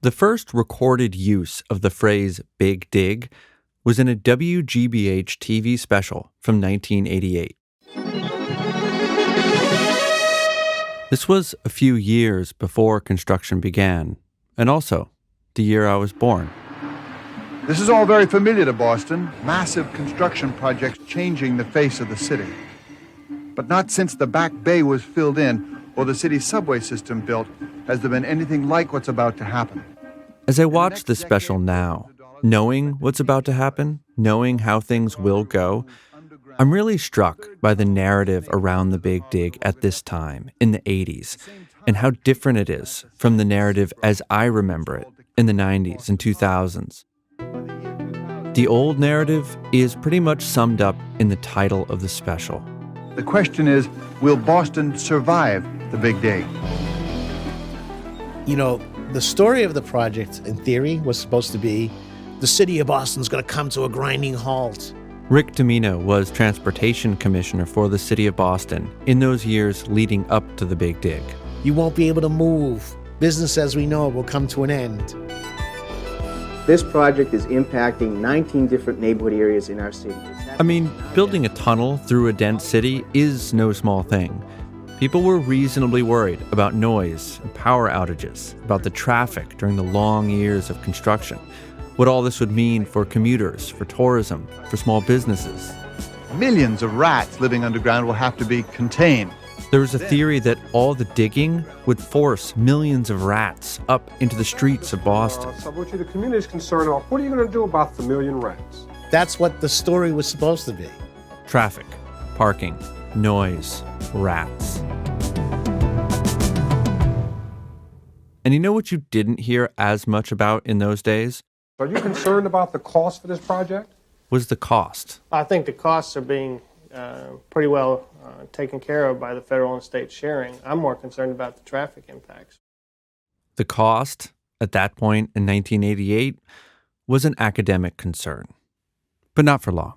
The first recorded use of the phrase Big Dig was in a WGBH TV special from 1988. This was a few years before construction began, and also the year I was born. This is all very familiar to Boston. Massive construction projects changing the face of the city. But not since the Back Bay was filled in or the city's subway system built has there been anything like what's about to happen. As I watch this special now, knowing what's about to happen, knowing how things will go, I'm really struck by the narrative around the Big Dig at this time, in the 80s, and how different it is from the narrative as I remember it in the 90s and 2000s. The old narrative is pretty much summed up in the title of the special. The question is, will Boston survive the Big Dig? You know, the story of the project, in theory, was supposed to be the city of Boston's going to come to a grinding halt. Rick Domino was transportation commissioner for the city of Boston in those years leading up to the Big Dig. You won't be able to move. Business as we know it will come to an end. This project is impacting 19 different neighborhood areas in our city. I mean, building a tunnel through a dense city is no small thing. People were reasonably worried about noise and power outages, about the traffic during the long years of construction, what all this would mean for commuters, for tourism, for small businesses. Millions of rats living underground will have to be contained. There was a theory that all the digging would force millions of rats up into the streets of Boston. The community is concerned about what are you going to do about the million rats? That's what the story was supposed to be. Traffic, parking, noise, rats. And you know what you didn't hear as much about in those days? Are you concerned about the cost for this project? Was the cost. I think the costs are being pretty well taken care of by the federal and state sharing. I'm more concerned about the traffic impacts. The cost, at that point in 1988, was an academic concern. But not for long.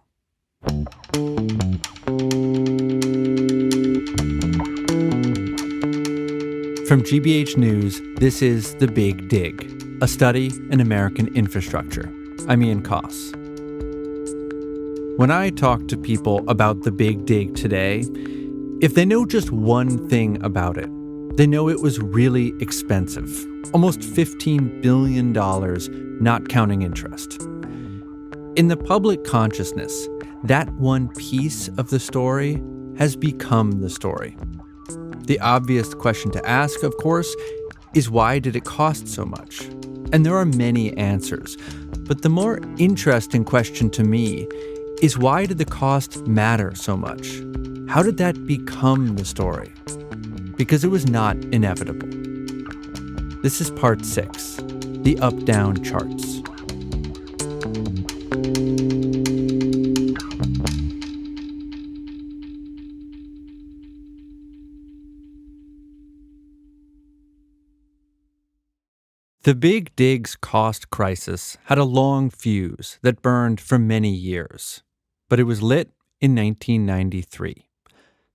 From GBH News, this is The Big Dig, a study in American infrastructure. I'm Ian Koss. When I talk to people about the Big Dig today, if they know just one thing about it, they know it was really expensive. Almost $15 billion, not counting interest. In the public consciousness, that one piece of the story has become the story. The obvious question to ask, of course, is why did it cost so much? And there are many answers, but the more interesting question to me is why did the cost matter so much? How did that become the story? Because it was not inevitable. This is part 6, the up-down charts. The Big Dig's cost crisis had a long fuse that burned for many years, but it was lit in 1993.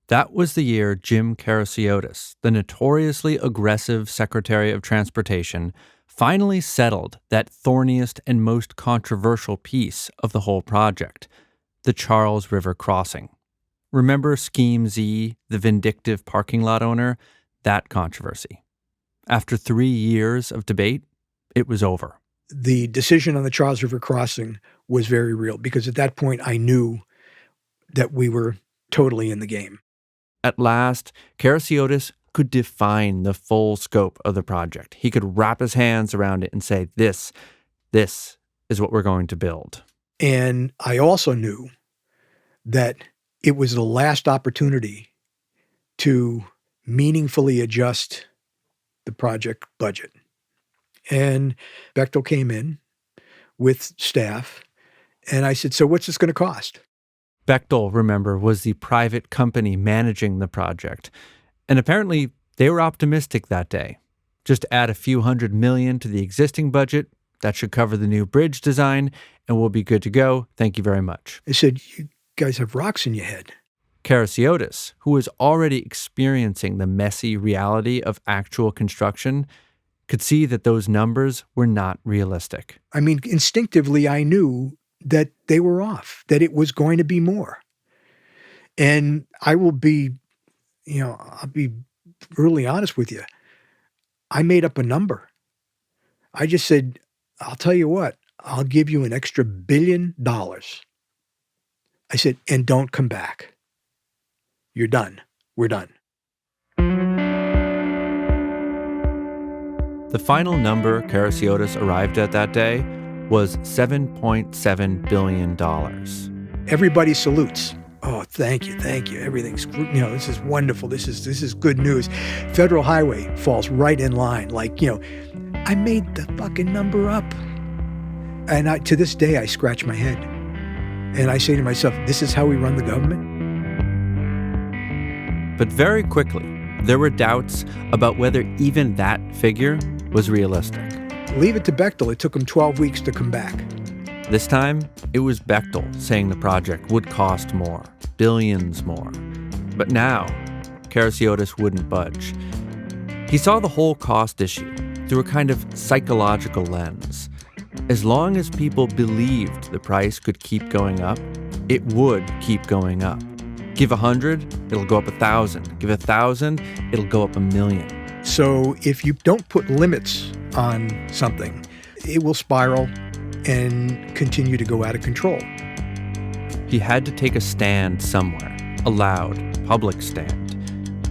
That was the year Jim Karasiotis, the notoriously aggressive Secretary of Transportation, finally settled that thorniest and most controversial piece of the whole project, the Charles River crossing. Remember Scheme Z, the vindictive parking lot owner? That controversy. After 3 years of debate, it was over. The decision on the Charles River crossing was very real because at that point I knew that we were totally in the game. At last, Karasiotis could define the full scope of the project. He could wrap his hands around it and say, this is what we're going to build. And I also knew that it was the last opportunity to meaningfully adjust the project budget. And Bechtel came in with staff, and I said, so what's this going to cost? Bechtel, remember, was the private company managing the project. And apparently, they were optimistic that day. Just add a few $100 million to the existing budget. That should cover the new bridge design, and we'll be good to go. Thank you very much. I said, you guys have rocks in your head. Karasiotis, who was already experiencing the messy reality of actual construction, could see that those numbers were not realistic. I mean, instinctively, I knew that they were off, that it was going to be more. And I will be, I'll be really honest with you. I made up a number. I just said, I'll tell you what, I'll give you an extra $1 billion. I said, and don't come back. You're done. We're done. The final number Karasiotis arrived at that day was $7.7 billion. Everybody salutes. Oh, thank you. Everything's, this is wonderful. This is good news. Federal Highway falls right in line. I made the fucking number up. And to this day, I scratch my head. And I say to myself, this is how we run the government? But very quickly, there were doubts about whether even that figure was realistic. Leave it to Bechtel. It took him 12 weeks to come back. This time, it was Bechtel saying the project would cost more, billions more. But now, Karasiotis wouldn't budge. He saw the whole cost issue through a kind of psychological lens. As long as people believed the price could keep going up, it would keep going up. Give 100, it'll go up 1,000. Give 1,000, it'll go up 1,000,000. So if you don't put limits on something, it will spiral and continue to go out of control. He had to take a stand somewhere, a loud, public stand.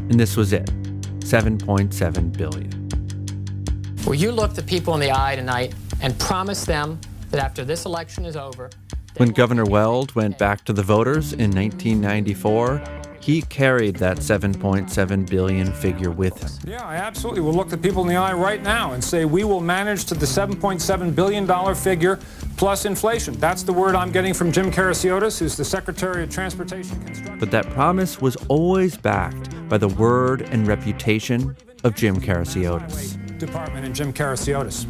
And this was it, $7.7 billion. Will you look the people in the eye tonight and promise them that after this election is over... When Governor Weld went back to the voters in 1994, he carried that $7.7 billion figure with him. Yeah, I absolutely will look the people in the eye right now and say we will manage to the $7.7 billion figure plus inflation. That's the word I'm getting from Jim Karasiotis, who's the Secretary of Transportation Construction. But that promise was always backed by the word and reputation of Jim Karasiotis. Department and Jim Karasiotis.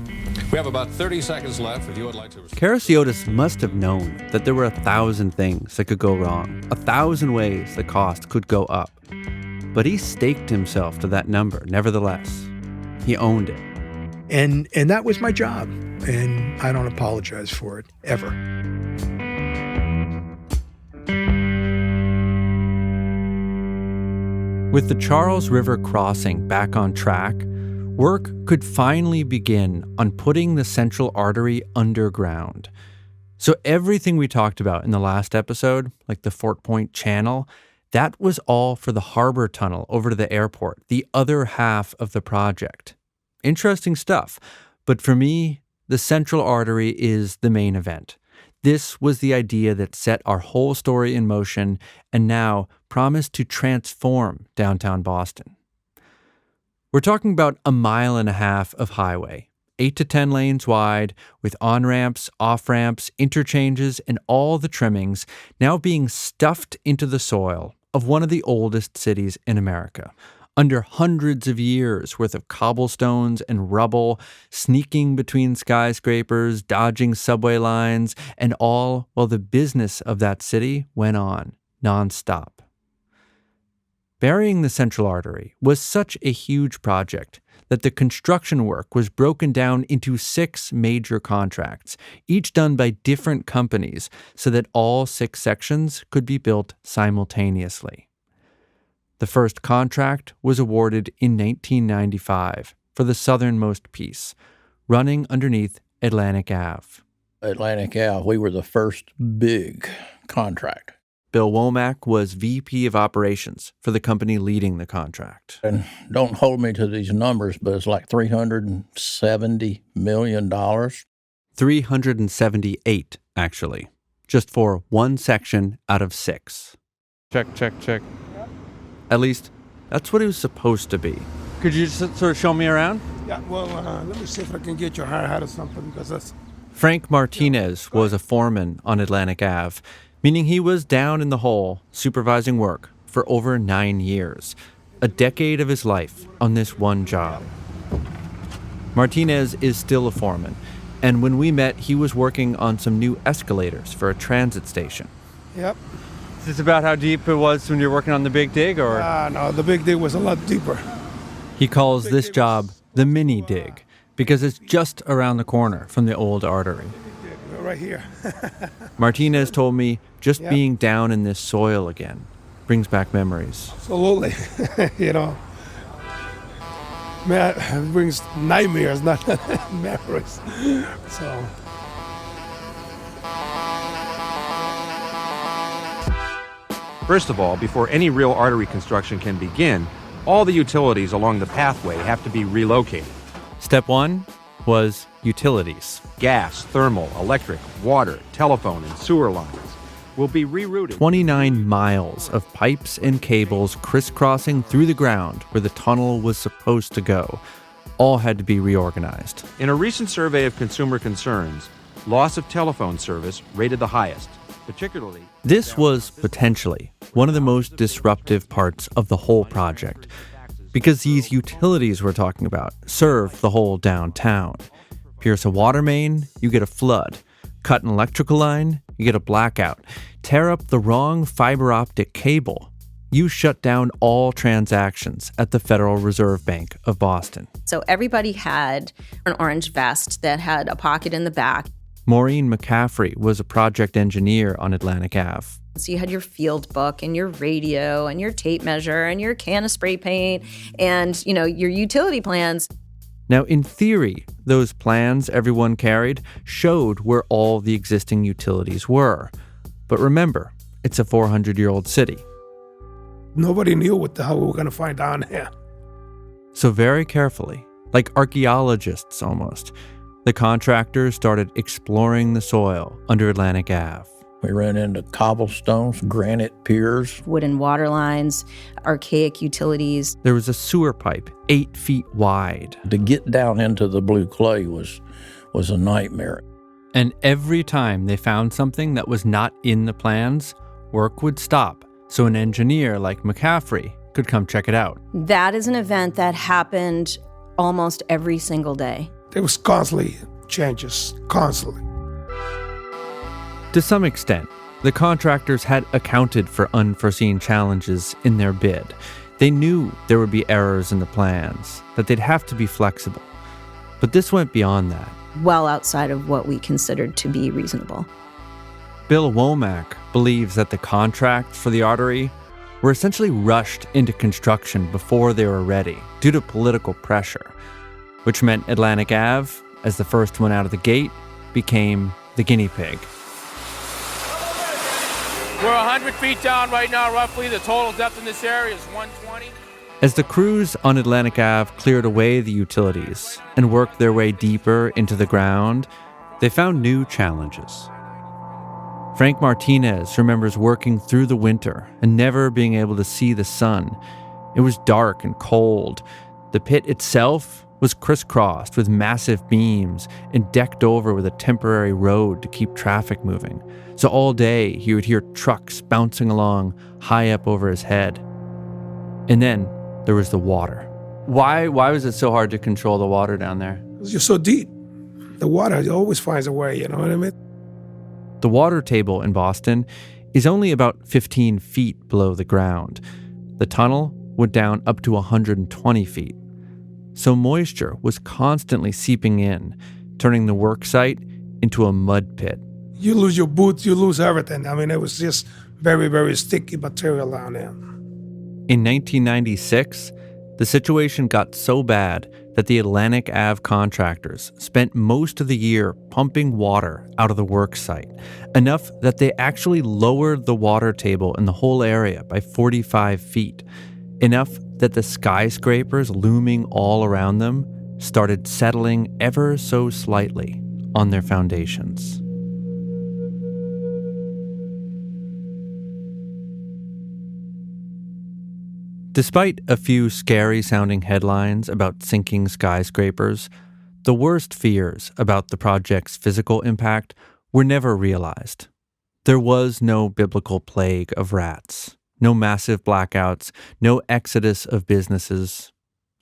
We have about 30 seconds left if you would like to... Karasiotis must have known that there were 1,000 things that could go wrong, 1,000 ways the cost could go up. But he staked himself to that number, nevertheless. He owned it. And that was my job, and I don't apologize for it, ever. With the Charles River crossing back on track, work could finally begin on putting the Central Artery underground. So everything we talked about in the last episode, like the Fort Point Channel, that was all for the harbor tunnel over to the airport, the other half of the project. Interesting stuff. But for me, the Central Artery is the main event. This was the idea that set our whole story in motion and now promised to transform downtown Boston. We're talking about 1.5 miles of highway, 8 to 10 lanes wide, with on-ramps, off-ramps, interchanges, and all the trimmings now being stuffed into the soil of one of the oldest cities in America, under hundreds of years worth of cobblestones and rubble, sneaking between skyscrapers, dodging subway lines, and all while the business of that city went on nonstop. Burying the Central Artery was such a huge project that the construction work was broken down into 6 major contracts, each done by different companies so that all 6 sections could be built simultaneously. The first contract was awarded in 1995 for the southernmost piece, running underneath Atlantic Ave. Atlantic Ave, we were the first big contract. Bill Womack was VP of Operations for the company leading the contract. And don't hold me to these numbers, but it's like $370 million. 378, actually, just for one section out of 6. Check. At least, that's what it was supposed to be. Could you just sort of show me around? Yeah, well, let me see if I can get your hard hat or something, because that's... Frank Martinez was a foreman on Atlantic Ave, meaning he was down in the hole supervising work for over 9 years, a decade of his life on this one job. Martinez is still a foreman, and when we met, he was working on some new escalators for a transit station. Yep. Is this about how deep it was when you were working on the Big Dig, or? No, the Big Dig was a lot deeper. He calls this job the mini dig, because it's just around the corner from the old artery. Right here. Martinez told me just being down in this soil again brings back memories. Absolutely. Man, it brings nightmares, not memories. So. First of all, before any real artery construction can begin, all the utilities along the pathway have to be relocated. Step one was utilities. Gas, thermal, electric, water, telephone, and sewer lines will be rerouted. 29 miles of pipes and cables crisscrossing through the ground where the tunnel was supposed to go. All had to be reorganized. In a recent survey of consumer concerns, loss of telephone service rated the highest, particularly... This was potentially one of the most disruptive parts of the whole project, because these utilities we're talking about serve the whole downtown. Pierce a water main, you get a flood. Cut an electrical line, you get a blackout. Tear up the wrong fiber optic cable, you shut down all transactions at the Federal Reserve Bank of Boston. So everybody had an orange vest that had a pocket in the back. Maureen McCaffrey was a project engineer on Atlantic Ave. So you had your field book and your radio and your tape measure and your can of spray paint and, your utility plans. Now, in theory, those plans everyone carried showed where all the existing utilities were. But remember, it's a 400-year-old city. Nobody knew what the hell we were going to find down there. So very carefully, like archaeologists almost, the contractors started exploring the soil under Atlantic Ave. We ran into cobblestones, granite piers, wooden water lines, archaic utilities. There was a sewer pipe 8 feet wide. To get down into the blue clay was a nightmare. And every time they found something that was not in the plans, work would stop so an engineer like McCaffrey could come check it out. That is an event that happened almost every single day. There was constantly changes, constantly. To some extent, the contractors had accounted for unforeseen challenges in their bid. They knew there would be errors in the plans, that they'd have to be flexible. But this went beyond that. Well outside of what we considered to be reasonable. Bill Womack believes that the contracts for the artery were essentially rushed into construction before they were ready due to political pressure, which meant Atlantic Ave, as the first one out of the gate, became the guinea pig. We're 100 feet down right now, roughly. The total depth in this area is 120. As the crews on Atlantic Ave cleared away the utilities and worked their way deeper into the ground, they found new challenges. Frank Martinez remembers working through the winter and never being able to see the sun. It was dark and cold. The pit itself was crisscrossed with massive beams and decked over with a temporary road to keep traffic moving. So all day he would hear trucks bouncing along high up over his head. And then there was the water. Why was it so hard to control the water down there? Because you're so deep. The water always finds a way, you know what I mean? The water table in Boston is only about 15 feet below the ground. The tunnel went down up to 120 feet. So moisture was constantly seeping in, turning the work site into a mud pit. You lose your boots, you lose everything. I mean, it was just very, very sticky material down there. In 1996, the situation got so bad that the Atlantic Ave contractors spent most of the year pumping water out of the work site, enough that they actually lowered the water table in the whole area by 45 feet, enough that the skyscrapers looming all around them started settling ever so slightly on their foundations. Despite a few scary-sounding headlines about sinking skyscrapers, the worst fears about the project's physical impact were never realized. There was no biblical plague of rats, no massive blackouts, no exodus of businesses.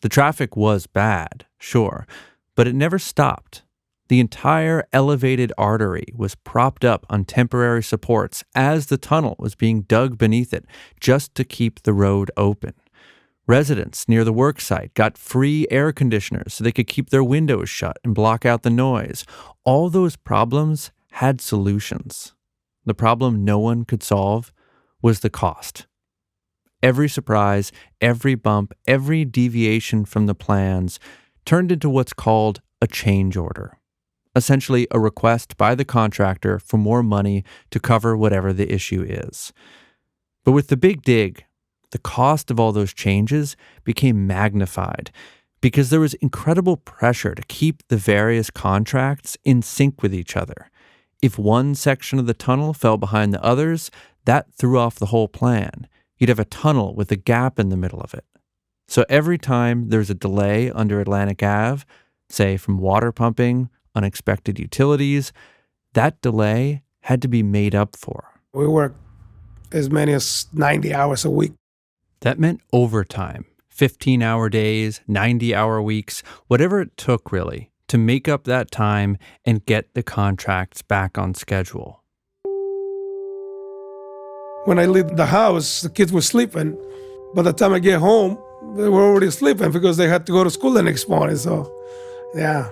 The traffic was bad, sure, but it never stopped. The entire elevated artery was propped up on temporary supports as the tunnel was being dug beneath it just to keep the road open. Residents near the work site got free air conditioners so they could keep their windows shut and block out the noise. All those problems had solutions. The problem no one could solve was the cost. Every surprise, every bump, every deviation from the plans turned into what's called a change order. Essentially a request by the contractor for more money to cover whatever the issue is. But with the Big Dig, the cost of all those changes became magnified because there was incredible pressure to keep the various contracts in sync with each other. If one section of the tunnel fell behind the others, that threw off the whole plan. You'd have a tunnel with a gap in the middle of it. So every time there's a delay under Atlantic Ave, say from water pumping, unexpected utilities, that delay had to be made up for. We worked as many as 90 hours a week. That meant overtime, 15-hour days, 90-hour weeks, whatever it took really to make up that time and get the contracts back on schedule. When I leave the house, the kids were sleeping. By the time I get home, they were already sleeping because they had to go to school the next morning. So, yeah.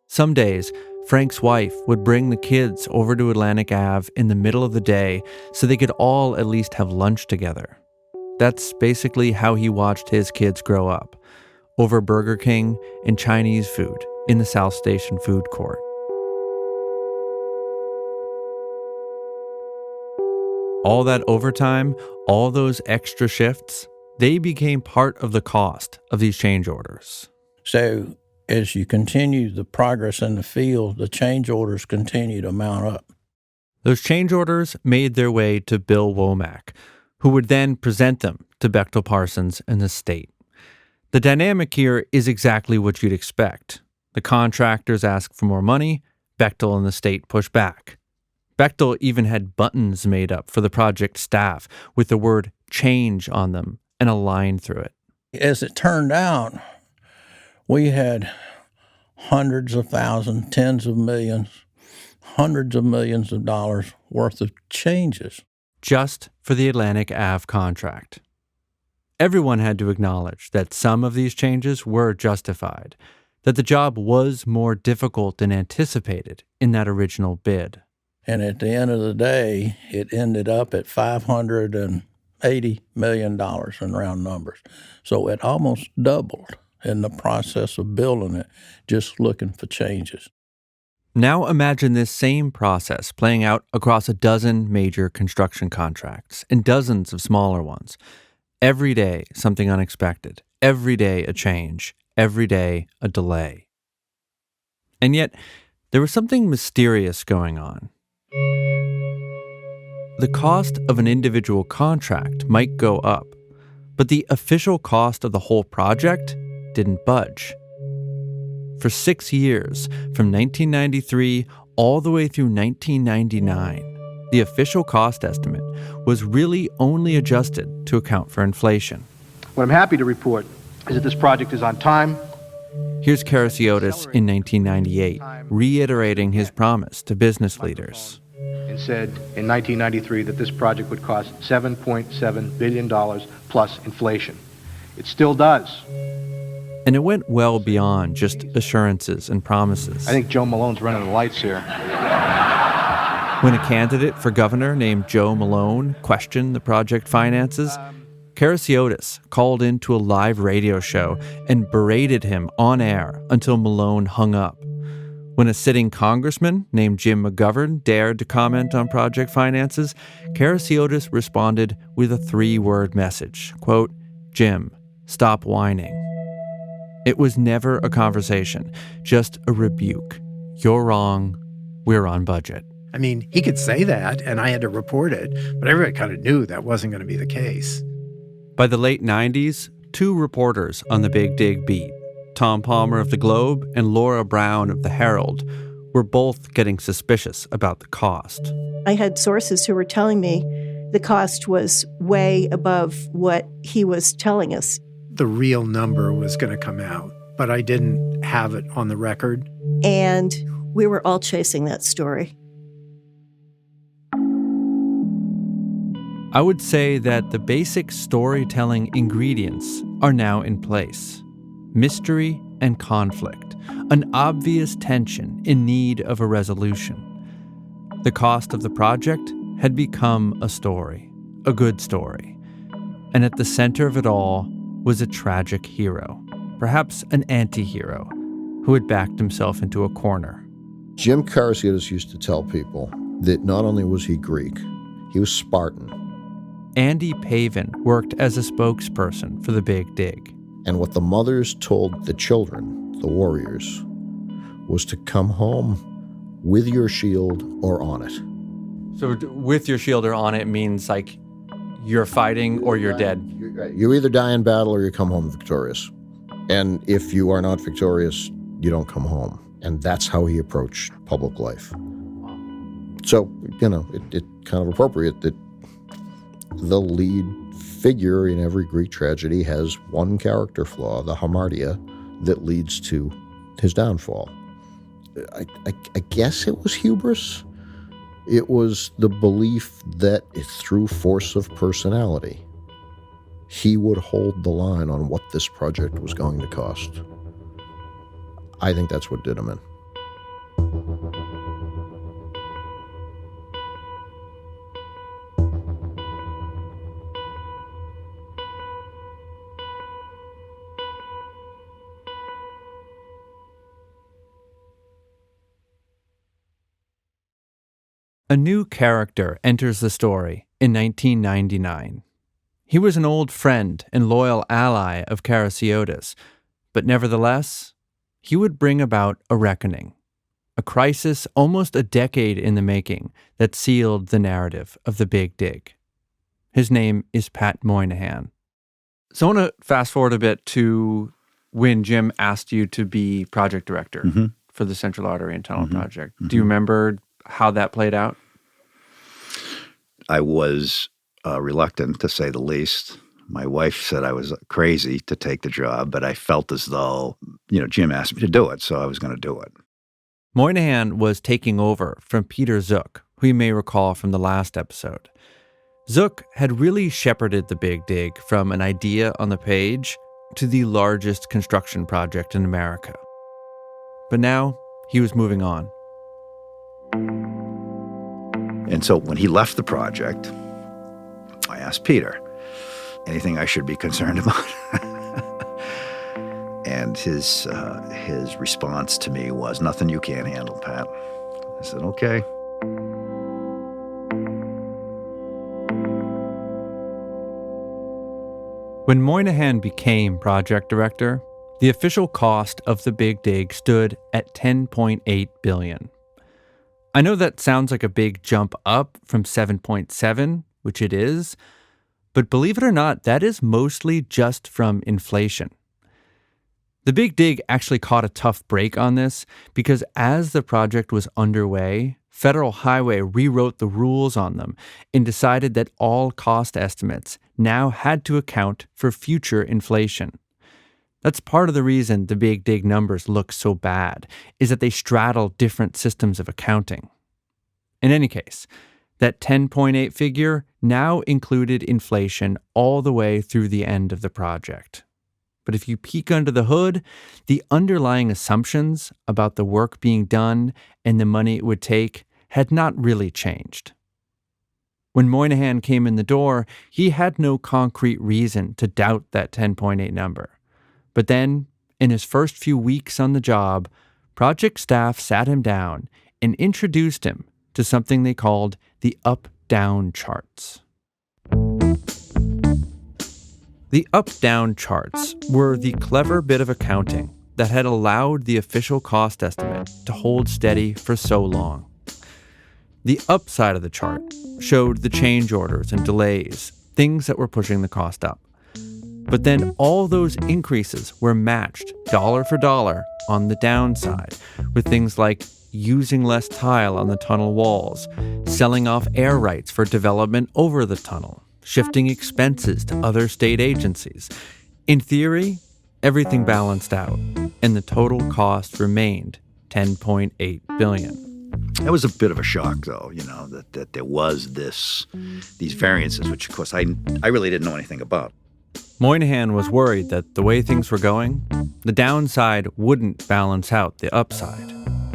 Some days, Frank's wife would bring the kids over to Atlantic Ave in the middle of the day so they could all at least have lunch together. That's basically how he watched his kids grow up, over Burger King and Chinese food in the South Station food court. All that overtime, all those extra shifts, they became part of the cost of these change orders. So as you continue the progress in the field, the change orders continue to mount up. Those change orders made their way to Bill Womack, who would then present them to Bechtel Parsons and the state. The dynamic here is exactly what you'd expect. The contractors ask for more money, Bechtel and the state push back. Bechtel even had buttons made up for the project staff with the word change on them and a line through it. As it turned out, we had hundreds of thousands, tens of millions, hundreds of millions of dollars worth of changes. Just for the Atlantic Ave contract. Everyone had to acknowledge that some of these changes were justified, that the job was more difficult than anticipated in that original bid. And at the end of the day, it ended up at $580 million in round numbers. So it almost doubled in the process of building it, just looking for changes. Now imagine this same process playing out across a dozen major construction contracts and dozens of smaller ones. Every day, something unexpected. Every day, a change. Every day, a delay. And yet, there was something mysterious going on. The cost of an individual contract might go up, but the official cost of the whole project didn't budge. For 6 years, from 1993 all the way through 1999, the official cost estimate was really only adjusted to account for inflation. What I'm happy to report is that this project is on time. Here's Karasiotis in 1998, reiterating his promise to business leaders. And said in 1993 that this project would cost $7.7 billion plus inflation. It still does. And it went well beyond just assurances and promises. I think Joe Malone's running the lights here. When a candidate for governor named Joe Malone questioned the project finances, Karasiotis called into a live radio show and berated him on air until Malone hung up. When a sitting congressman named Jim McGovern dared to comment on project finances, Karasiotis responded with a 3-word message, quote, "Jim, stop whining." It was never a conversation, just a rebuke. You're wrong, we're on budget. I mean, he could say that, and I had to report it, but everybody kind of knew that wasn't going to be the case. By the late 90s, 2 reporters on the Big Dig beat, Tom Palmer of the Globe and Laura Brown of the Herald, were both getting suspicious about the cost. I had sources who were telling me the cost was way above what he was telling us. The real number was going to come out, but I didn't have it on the record. And we were all chasing that story. I would say that the basic storytelling ingredients are now in place. Mystery and conflict, an obvious tension in need of a resolution. The cost of the project had become a story, a good story. And at the center of it all was a tragic hero, perhaps an anti-hero, who had backed himself into a corner. Jim Caraciotis used to tell people that not only was he Greek, he was Spartan. Andy Pavin worked as a spokesperson for the Big Dig. And what the mothers told the children, the warriors, was to come home with your shield or on it. So with your shield or on it means like you're fighting or you're dead. You either die in battle or you come home victorious. And if you are not victorious, you don't come home. And that's how he approached public life. So, it kind of appropriate that the lead figure in every Greek tragedy has one character flaw, the hamartia, that leads to his downfall. I guess it was hubris. It was the belief that through force of personality, he would hold the line on what this project was going to cost. I think that's what did him in. A new character enters the story in 1999. He was an old friend and loyal ally of Caraciotis, but nevertheless, he would bring about a reckoning, a crisis almost a decade in the making that sealed the narrative of the Big Dig. His name is Pat Moynihan. So I want to fast forward a bit to when Jim asked you to be project director for the Central Artery and Tunnel project. Do you remember how that played out? I was reluctant, to say the least. My wife said I was crazy to take the job, but I felt as though, Jim asked me to do it, so I was going to do it. Moynihan was taking over from Peter Zook, who you may recall from the last episode. Zook had really shepherded the Big Dig from an idea on the page to the largest construction project in America. But now he was moving on. And so when he left the project, I asked Peter, anything I should be concerned about? And his response to me was, nothing you can't handle, Pat. I said, okay. When Moynihan became project director, the official cost of the Big Dig stood at $10.8 billion. I know that sounds like a big jump up from 7.7, which it is, but believe it or not, that is mostly just from inflation. The Big Dig actually caught a tough break on this because as the project was underway, Federal Highway rewrote the rules on them and decided that all cost estimates now had to account for future inflation. That's part of the reason the Big Dig numbers look so bad, is that they straddle different systems of accounting. In any case, that 10.8 figure now included inflation all the way through the end of the project. But if you peek under the hood, the underlying assumptions about the work being done and the money it would take had not really changed. When Moynihan came in the door, he had no concrete reason to doubt that 10.8 number. But then, in his first few weeks on the job, project staff sat him down and introduced him to something they called the up-down charts. The up-down charts were the clever bit of accounting that had allowed the official cost estimate to hold steady for so long. The upside of the chart showed the change orders and delays, things that were pushing the cost up. But then all those increases were matched dollar for dollar on the downside with things like using less tile on the tunnel walls, selling off air rights for development over the tunnel, shifting expenses to other state agencies. In theory, everything balanced out, and the total cost remained $10.8 billion. That was a bit of a shock, though, that there was these variances, which, of course, I really didn't know anything about. Moynihan was worried that the way things were going, the downside wouldn't balance out the upside,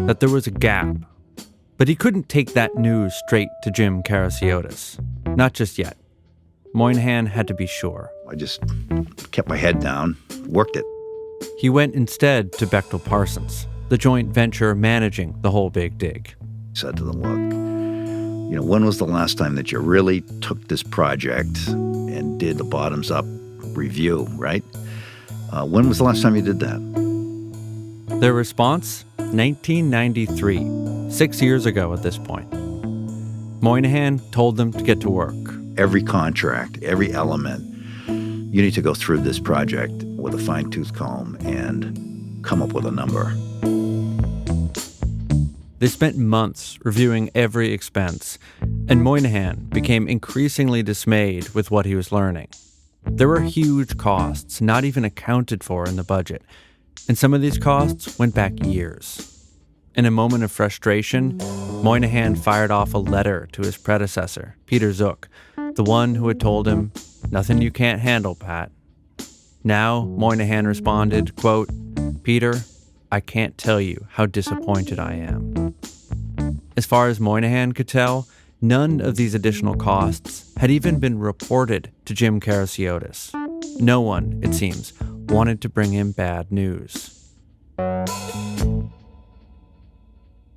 that there was a gap. But he couldn't take that news straight to Jim Karasiotis. Not just yet. Moynihan had to be sure. I just kept my head down, worked it. He went instead to Bechtel Parsons, the joint venture managing the whole big dig. Said to them, look, when was the last time that you really took this project and did the bottoms-up review, right? When was the last time you did that? Their response? 1993, 6 years ago at this point. Moynihan told them to get to work. Every contract, every element, you need to go through this project with a fine-tooth comb and come up with a number. They spent months reviewing every expense, and Moynihan became increasingly dismayed with what he was learning. There were huge costs not even accounted for in the budget, and some of these costs went back years. In a moment of frustration, Moynihan fired off a letter to his predecessor, Peter Zook, the one who had told him, "Nothing you can't handle, Pat." Now, Moynihan responded, quote, "Peter, I can't tell you how disappointed I am." As far as Moynihan could tell, none of these additional costs had even been reported to Jim Karasiotis. No one, it seems, wanted to bring him bad news.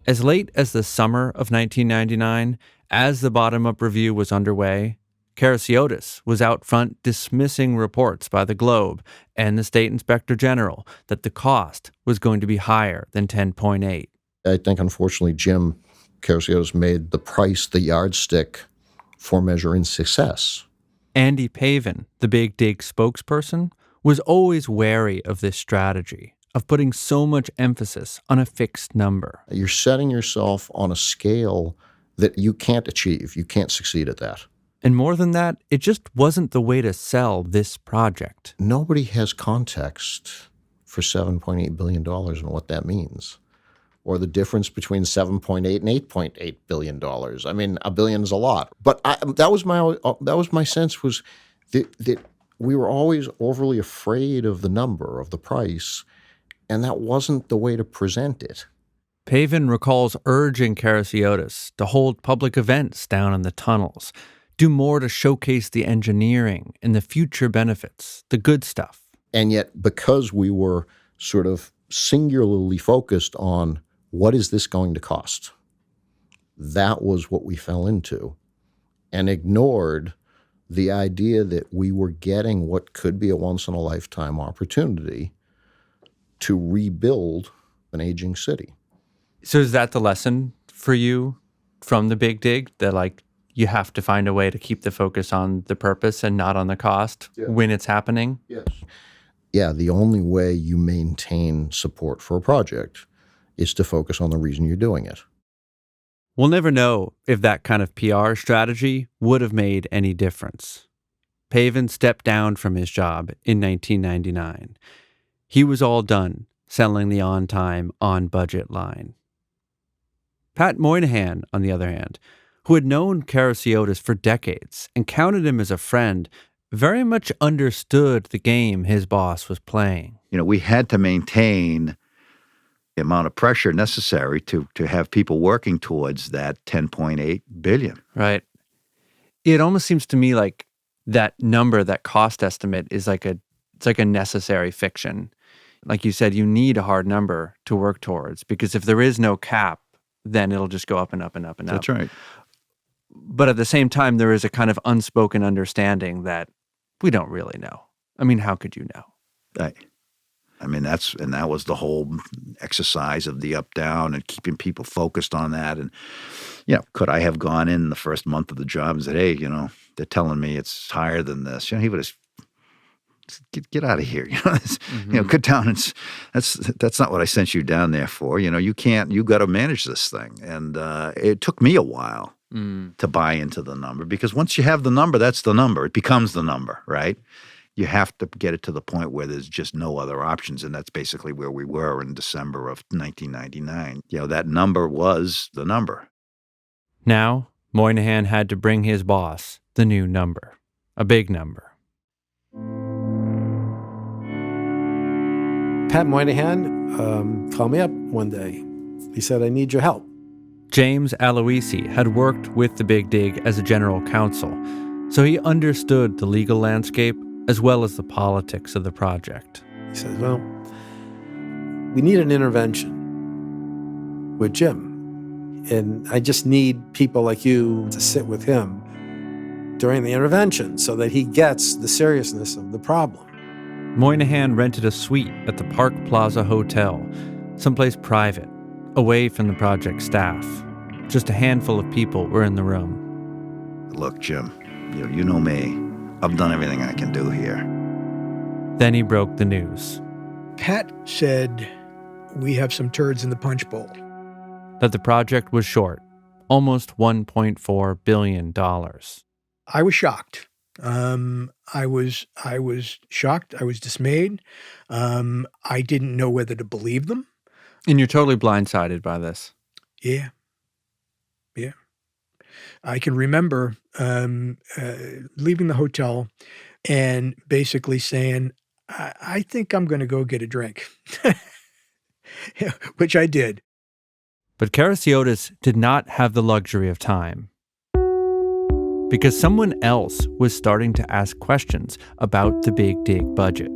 As late as the summer of 1999, as the bottom-up review was underway, Karasiotis was out front dismissing reports by the Globe and the State Inspector General that the cost was going to be higher than 10.8. I think, unfortunately, Jim Karasiotis made the price the yardstick for measuring success. Andy Pavin, the Big Dig spokesperson, was always wary of this strategy, of putting so much emphasis on a fixed number. You're setting yourself on a scale that you can't achieve. You can't succeed at that. And more than that, it just wasn't the way to sell this project. Nobody has context for $7.8 billion and what that means, or the difference between 7.8 and 8.8 billion dollars. I mean, $1 billion is a lot, but that was my sense was that we were always overly afraid of the number, of the price, and that wasn't the way to present it. Pavin recalls urging Karasiotis to hold public events down in the tunnels, do more to showcase the engineering and the future benefits, the good stuff. And yet, because we were sort of singularly focused on what is this going to cost, that was what we fell into, and ignored the idea that we were getting what could be a once-in-a-lifetime opportunity to rebuild an aging city. So is that the lesson for you from the Big Dig, that you have to find a way to keep the focus on the purpose and not on the cost when it's happening? Yes. Yeah, the only way you maintain support for a project is to focus on the reason you're doing it. We'll never know if that kind of PR strategy would have made any difference. Pavin stepped down from his job in 1999. He was all done selling the on-time, on-budget line. Pat Moynihan, on the other hand, who had known Karasiotis for decades and counted him as a friend, very much understood the game his boss was playing. We had to maintain the amount of pressure necessary to have people working towards that 10.8 billion. Right. It almost seems to me like that number, that cost estimate, is it's like a necessary fiction. Like you said, you need a hard number to work towards, because if there is no cap, then it'll just go up and up and up and up. That's right. But at the same time, there is a kind of unspoken understanding that we don't really know. I mean, how could you know? Right. I mean, that was the whole exercise of the up-down and keeping people focused on that. And, could I have gone in the first month of the job and said, hey, they're telling me it's higher than this? He would have get out of here. Get down. And that's not what I sent you down there for. You got to manage this thing. And it took me a while to buy into the number, because once you have the number, that's the number. It becomes the number, right? You have to get it to the point where there's just no other options, and that's basically where we were in December of 1999. That number was the number. Now, Moynihan had to bring his boss the new number, a big number. Pat Moynihan called me up one day. He said, I need your help. James Aloisi had worked with the Big Dig as a general counsel, so he understood the legal landscape as well as the politics of the project. He said, well, we need an intervention with Jim. And I just need people like you to sit with him during the intervention so that he gets the seriousness of the problem. Moynihan rented a suite at the Park Plaza Hotel, someplace private, away from the project staff. Just a handful of people were in the room. Look, Jim, you know me. I've done everything I can do here. Then he broke the news. Pat said, we have some turds in the punch bowl. That the project was short, almost $1.4 billion. I was shocked. I was shocked. I was dismayed. I didn't know whether to believe them. And you're totally blindsided by this. Yeah. I can remember leaving the hotel and basically saying, I think I'm going to go get a drink, which I did. But Karasiotis did not have the luxury of time, because someone else was starting to ask questions about the Big Dig budget,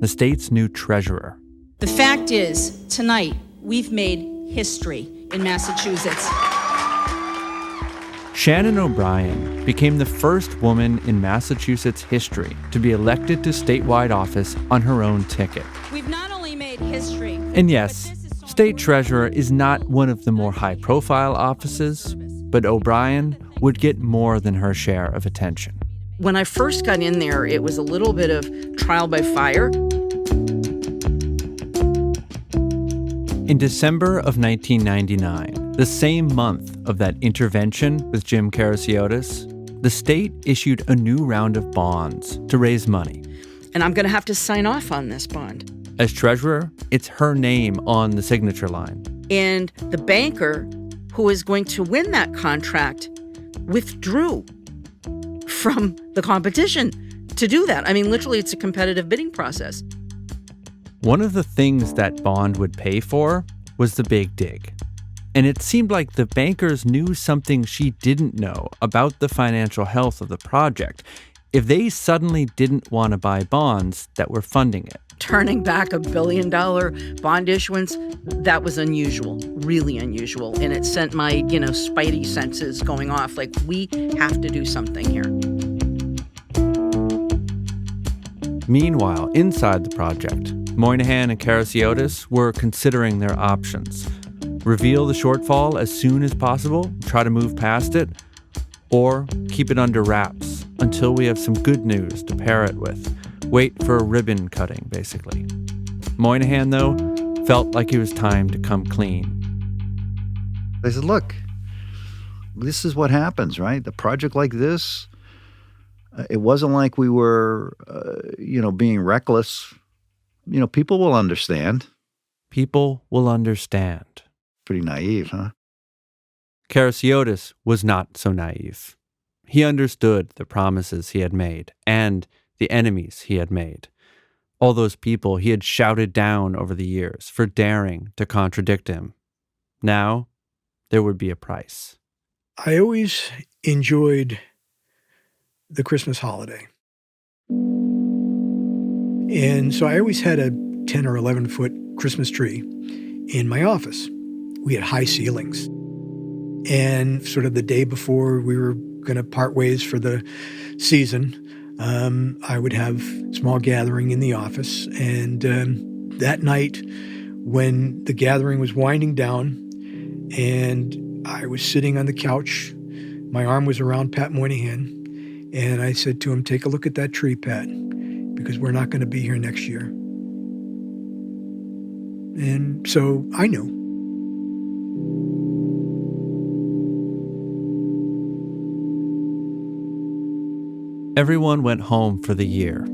the state's new treasurer. The fact is, tonight, we've made history in Massachusetts. Shannon O'Brien became the first woman in Massachusetts history to be elected to statewide office on her own ticket. We've not only made history... And yes, state treasurer is not one of the more high-profile offices, but O'Brien would get more than her share of attention. When I first got in there, it was a little bit of trial by fire. In December of 1999, the same month of that intervention with Jim Karasiotis, the state issued a new round of bonds to raise money. And I'm going to have to sign off on this bond. As treasurer, it's her name on the signature line. And the banker who is going to win that contract withdrew from the competition to do that. I mean, literally, it's a competitive bidding process. One of the things that bond would pay for was the Big Dig. And it seemed like the bankers knew something she didn't know about the financial health of the project if they suddenly didn't want to buy bonds that were funding it. Turning back $1 billion bond issuance, that was unusual, really unusual. And it sent my, spidey senses going off, like, we have to do something here. Meanwhile, inside the project, Moynihan and Karasiotis were considering their options. Reveal the shortfall as soon as possible, try to move past it, or keep it under wraps until we have some good news to pair it with. Wait for a ribbon cutting, basically. Moynihan, though, felt like it was time to come clean. I said, look, this is what happens, right? The project like this, it wasn't like we were, being reckless. People will understand. People will understand. Pretty naive, huh? Karasiotis was not so naive. He understood the promises he had made and the enemies he had made. All those people he had shouted down over the years for daring to contradict him. Now, there would be a price. I always enjoyed the Christmas holiday. And so I always had a 10 or 11-foot Christmas tree in my office. We had high ceilings. And sort of the day before we were going to part ways for the season, I would have a small gathering in the office. And that night, when the gathering was winding down and I was sitting on the couch, my arm was around Pat Moynihan, and I said to him, take a look at that tree, Pat, because we're not going to be here next year. And so I knew. Everyone went home for the year.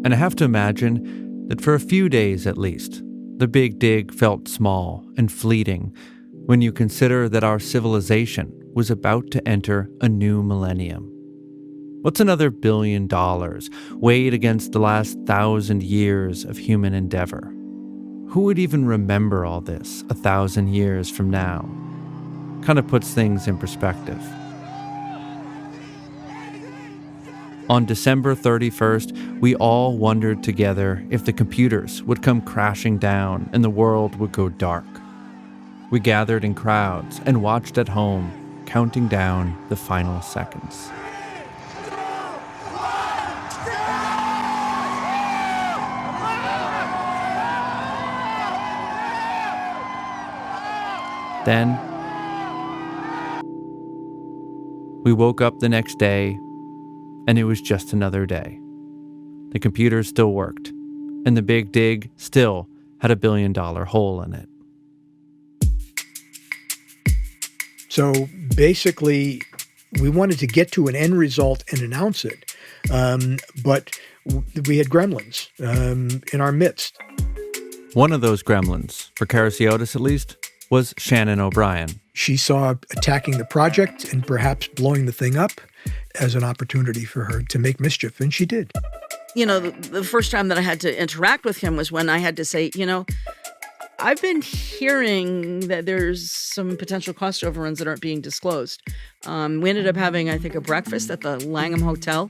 And I have to imagine that for a few days at least, the Big Dig felt small and fleeting when you consider that our civilization was about to enter a new millennium. What's another $1 billion weighed against the last 1,000 years of human endeavor? Who would even remember all this 1,000 years from now? Kind of puts things in perspective. On December 31st, we all wondered together if the computers would come crashing down and the world would go dark. We gathered in crowds and watched at home, counting down the final seconds. Then, we woke up the next day, and it was just another day. The computers still worked, and the Big Dig still had a $1 billion hole in it. So basically, we wanted to get to an end result and announce it, but we had gremlins in our midst. One of those gremlins, for Karasiotis at least, was Shannon O'Brien. She saw attacking the project and perhaps blowing the thing up as an opportunity for her to make mischief, and she did. You know, the first time that I had to interact with him was when I had to say, I've been hearing that there's some potential cost overruns that aren't being disclosed. We ended up having, I think, a breakfast at the Langham Hotel.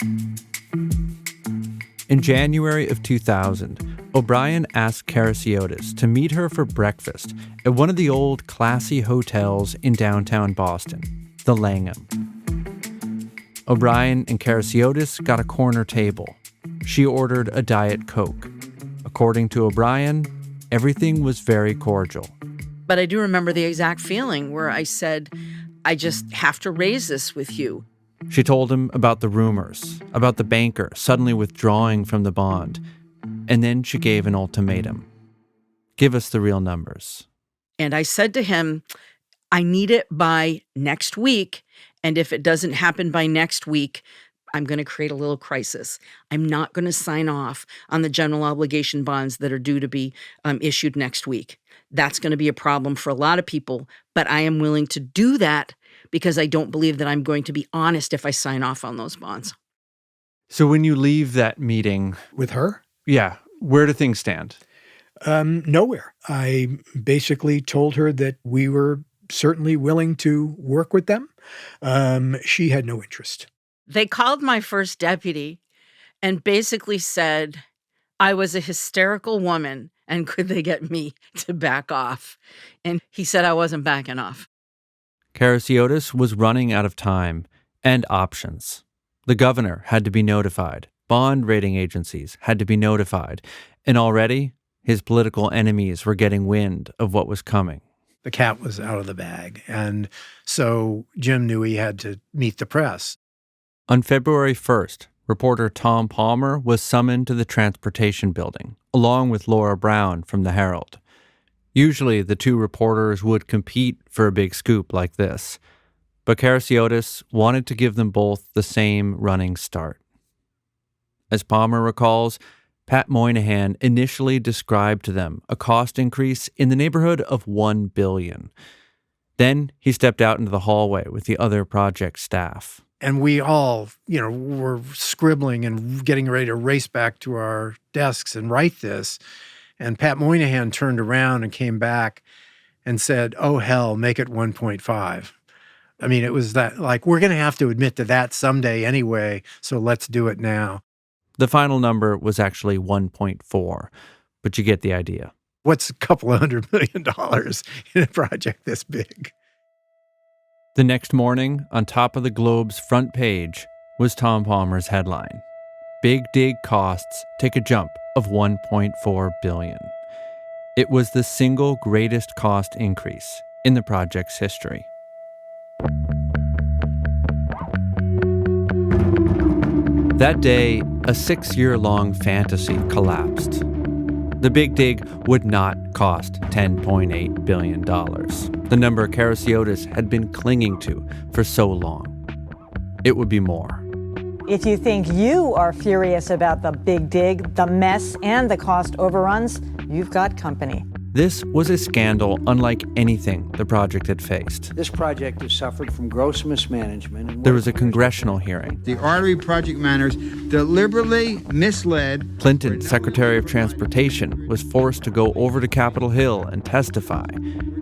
In January of 2000, O'Brien asked Karasiotis to meet her for breakfast at one of the old classy hotels in downtown Boston, the Langham. O'Brien and Karasiotis got a corner table. She ordered a Diet Coke. According to O'Brien, everything was very cordial. But I do remember the exact feeling where I said, I just have to raise this with you. She told him about the rumors, about the banker suddenly withdrawing from the bond, and then she gave an ultimatum. Give us the real numbers. And I said to him, I need it by next week, and if it doesn't happen by next week, I'm going to create a little crisis. I'm not going to sign off on the general obligation bonds that are due to be issued next week. That's going to be a problem for a lot of people, but I am willing to do that because I don't believe that I'm going to be honest if I sign off on those bonds. So when you leave that meeting... With her? Yeah. Where do things stand? Nowhere. I basically told her that we were certainly willing to work with them. She had no interest. They called my first deputy and basically said I was a hysterical woman and could they get me to back off? And he said I wasn't backing off. Karasiotis was running out of time and options. The governor had to be notified. Bond rating agencies had to be notified. And already, his political enemies were getting wind of what was coming. The cat was out of the bag. And so Jim knew he had to meet the press. On February 1st, reporter Tom Palmer was summoned to the Transportation Building, along with Laura Brown from the Herald. Usually, the two reporters would compete for a big scoop like this, but Karasiotis wanted to give them both the same running start. As Palmer recalls, Pat Moynihan initially described to them a cost increase in the neighborhood of $1 billion. Then he stepped out into the hallway with the other project staff. And we all, were scribbling and getting ready to race back to our desks and write this. And Pat Moynihan turned around and came back and said, oh, hell, make it 1.5. I mean, it was that, we're going to have to admit to that someday anyway, so let's do it now. The final number was actually 1.4, but you get the idea. What's a couple of $100 million in a project this big? The next morning, on top of the Globe's front page, was Tom Palmer's headline. Big Dig costs take a jump of $1.4 billion. It was the single greatest cost increase in the project's history. That day, a 6-year-long fantasy collapsed. The Big Dig would not cost $10.8 billion, the number Karasiotis had been clinging to for so long. It would be more. If you think you are furious about the big dig, the mess, and the cost overruns, you've got company. This was a scandal unlike anything the project had faced. This project has suffered from gross mismanagement. There was a congressional hearing. The artery project managers deliberately misled. Clinton's Secretary of Transportation was forced to go over to Capitol Hill and testify.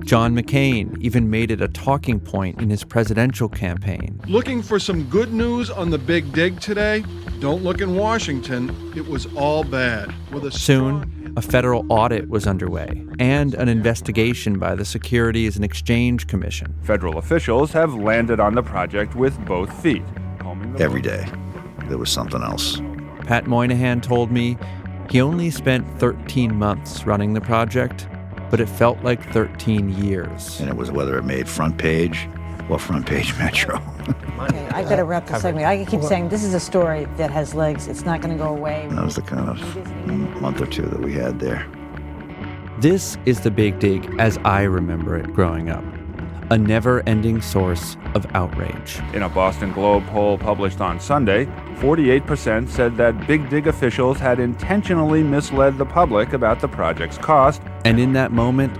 John McCain even made it a talking point in his presidential campaign. Looking for some good news on the big dig today? Don't look in Washington. It was all bad. Soon, a federal audit was underway and an investigation by the Securities and Exchange Commission. Federal officials have landed on the project with both feet. Every day, there was something else. Pat Moynihan told me he only spent 13 months running the project, but it felt like 13 years. And it was whether it made front page or front page Metro. Okay, I better wrap the segment. I keep saying this is a story that has legs. It's not going to go away. That was the kind of month or two that we had there. This is the Big Dig as I remember it growing up. A never-ending source of outrage. In a Boston Globe poll published on Sunday, 48% said that Big Dig officials had intentionally misled the public about the project's cost. And in that moment,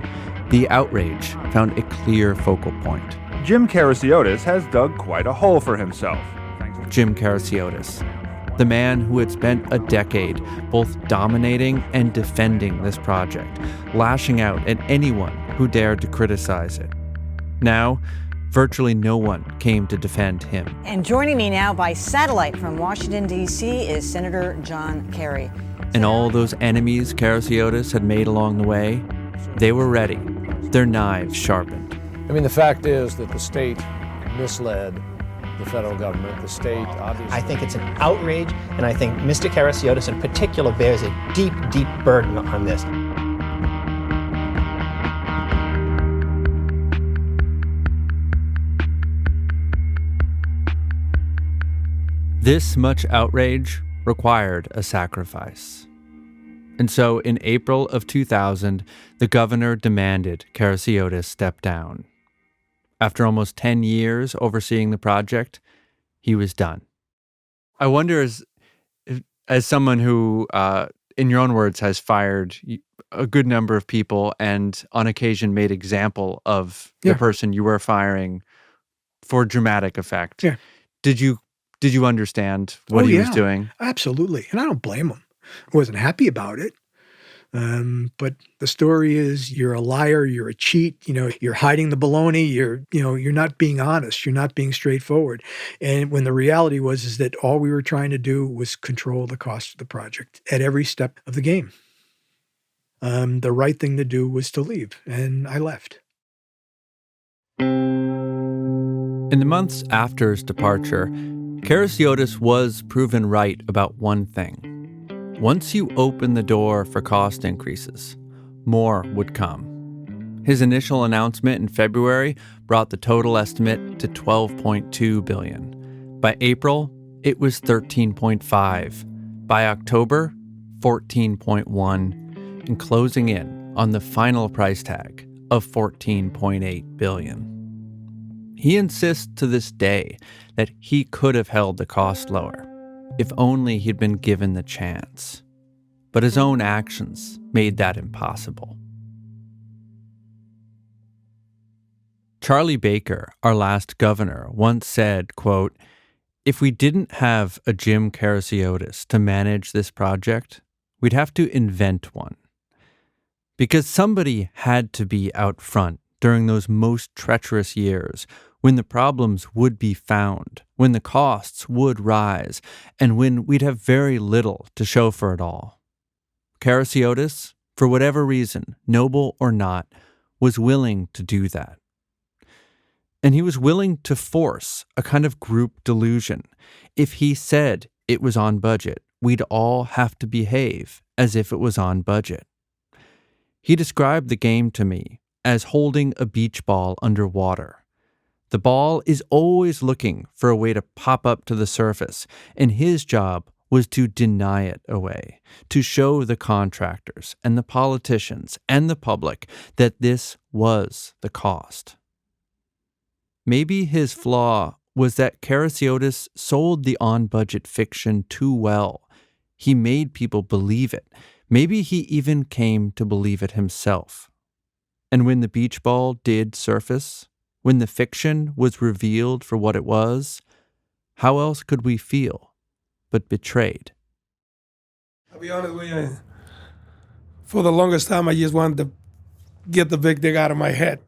the outrage found a clear focal point. Jim Karasiotis has dug quite a hole for himself. Jim Karasiotis, the man who had spent a decade both dominating and defending this project, lashing out at anyone who dared to criticize it. Now, virtually no one came to defend him. And joining me now by satellite from Washington, D.C. is Senator John Kerry. And all those enemies Karasiotis had made along the way, they were ready, their knives sharpened. I mean, the fact is that the state misled the federal government. The state, obviously... I think it's an outrage, and I think Mr. Karasiotis in particular bears a deep, deep burden on this. This much outrage required a sacrifice. And so in April of 2000, the governor demanded Karasiotis step down. After almost 10 years overseeing the project, he was done. I wonder, as someone who, in your own words, has fired a good number of people and on occasion made example of the person you were firing for dramatic effect. Yeah. Did you understand what he was doing? Absolutely. And I don't blame him. I wasn't happy about it. But the story is you're a liar, you're a cheat, you're hiding the baloney, you're not being honest, you're not being straightforward. And when the reality is that all we were trying to do was control the cost of the project at every step of the game. The right thing to do was to leave, and I left. In the months after his departure, Karasiotis was proven right about one thing. Once you open the door for cost increases, more would come. His initial announcement in February brought the total estimate to $12.2 billion. By April, it was $13.5. By October, $14.1, and closing in on the final price tag of $14.8 billion. He insists to this day that he could have held the cost lower, if only he'd been given the chance. But his own actions made that impossible. Charlie Baker, our last governor, once said, quote, "If we didn't have a Jim Karasiotis to manage this project, we'd have to invent one. Because somebody had to be out front during those most treacherous years when the problems would be found, when the costs would rise, and when we'd have very little to show for it all. Karasiotis, for whatever reason, noble or not, was willing to do that. And he was willing to force a kind of group delusion. If he said it was on budget, we'd all have to behave as if it was on budget. He described the game to me as holding a beach ball underwater. The ball is always looking for a way to pop up to the surface, and his job was to deny it away, to show the contractors and the politicians and the public that this was the cost. Maybe his flaw was that Karasiotis sold the on-budget fiction too well. He made people believe it. Maybe he even came to believe it himself. And when the beach ball did surface, when the fiction was revealed for what it was, how else could we feel but betrayed? I'll be honest with you, for the longest time I just wanted to get the big dig out of my head.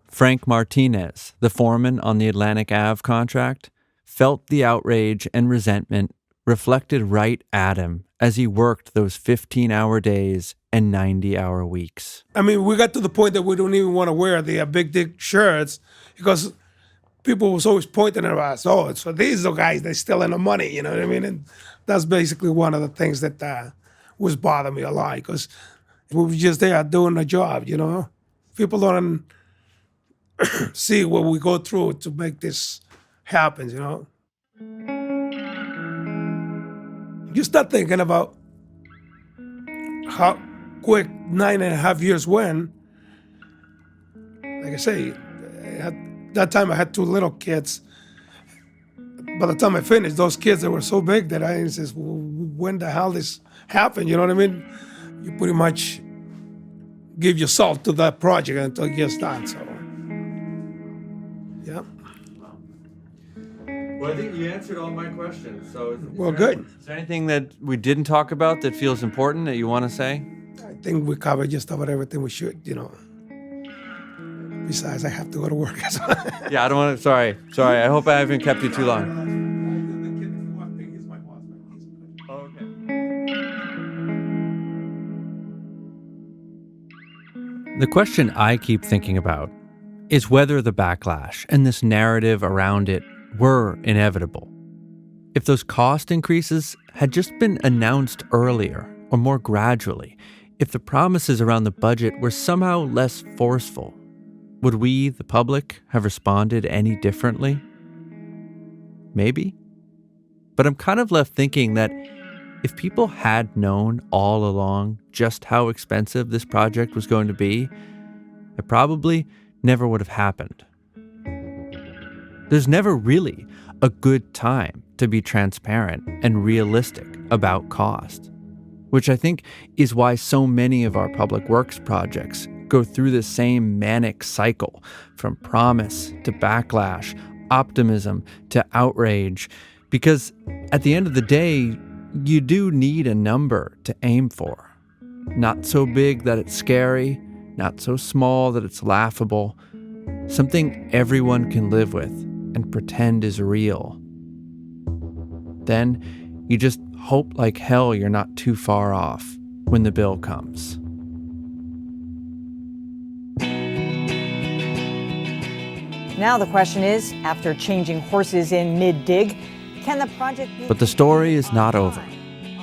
Frank Martinez, the foreman on the Atlantic Ave contract, felt the outrage and resentment reflected right at him as he worked those 15-hour days and 90-hour weeks. I mean, we got to the point that we don't even want to wear the big dick shirts because people was always pointing at us, oh, so these are the guys that stealing the money, you know what I mean? And that's basically one of the things that was bothering me a lot because we were just there doing a job, you know? People don't see what we go through to make this happen, you know? You start thinking about how quick 9.5 years went. Like I say, that time I had 2 little kids. By the time I finished, those kids, they were so big that I said, when the hell this happened? You know what I mean? You pretty much give yourself to that project until it gets done. So, yeah. Well, I think you answered all my questions. So, Good. Is there anything that we didn't talk about that feels important that you want to say? I think we covered just about everything we should, you know. Besides, I have to go to work. Yeah, I don't want to. Sorry. I hope I haven't kept you too long. The question I keep thinking about is whether the backlash and this narrative around it were inevitable. If those cost increases had just been announced earlier or more gradually, if the promises around the budget were somehow less forceful, would we, the public, have responded any differently? Maybe. But I'm kind of left thinking that if people had known all along just how expensive this project was going to be, it probably never would have happened. There's never really a good time to be transparent and realistic about cost, which I think is why so many of our public works projects go through the same manic cycle, from promise to backlash, optimism to outrage, because at the end of the day, you do need a number to aim for. Not so big that it's scary, not so small that it's laughable, something everyone can live with and pretend is real. Then you just hope like hell you're not too far off when the bill comes. Now the question is, after changing horses in mid-dig, can the project be... But the story is not over,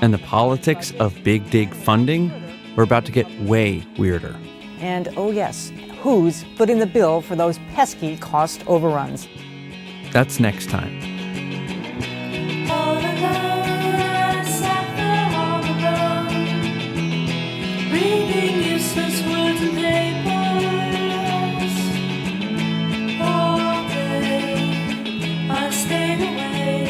and the politics of big dig funding are about to get way weirder. And oh yes, who's footing the bill for those pesky cost overruns? That's next time. Reading useless words and papers. All day I stayed away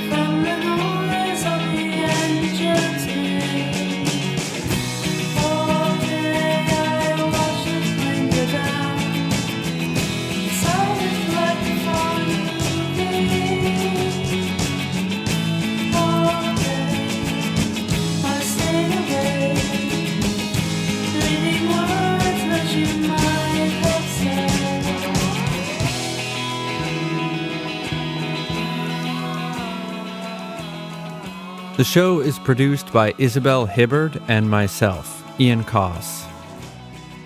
from the noise on the engine's name. All day I watched it linger down. It sounded like a fun movie. All day I stayed away. Reading words that you might have said. The show is produced by Isabel Hibbard and myself, Ian Koss.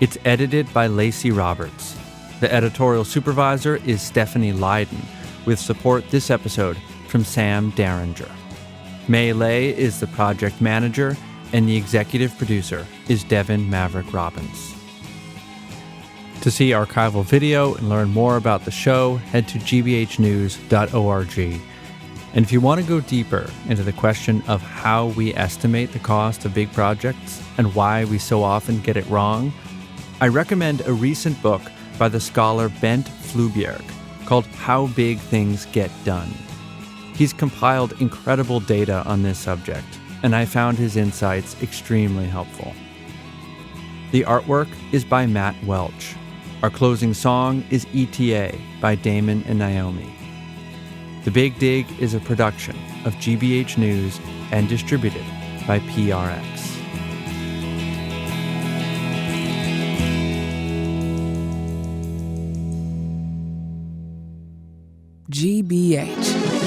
It's edited by Lacey Roberts. The editorial supervisor is Stephanie Lydon, with support this episode from Sam Derringer. May Lay is the project manager, and the executive producer is Devin Maverick Robbins. To see archival video and learn more about the show, head to gbhnews.org. And if you want to go deeper into the question of how we estimate the cost of big projects and why we so often get it wrong, I recommend a recent book by the scholar Bent Flubjerg called How Big Things Get Done. He's compiled incredible data on this subject, and I found his insights extremely helpful. The artwork is by Matt Welch. Our closing song is ETA by Damon and Naomi. The Big Dig is a production of GBH News and distributed by PRX. GBH.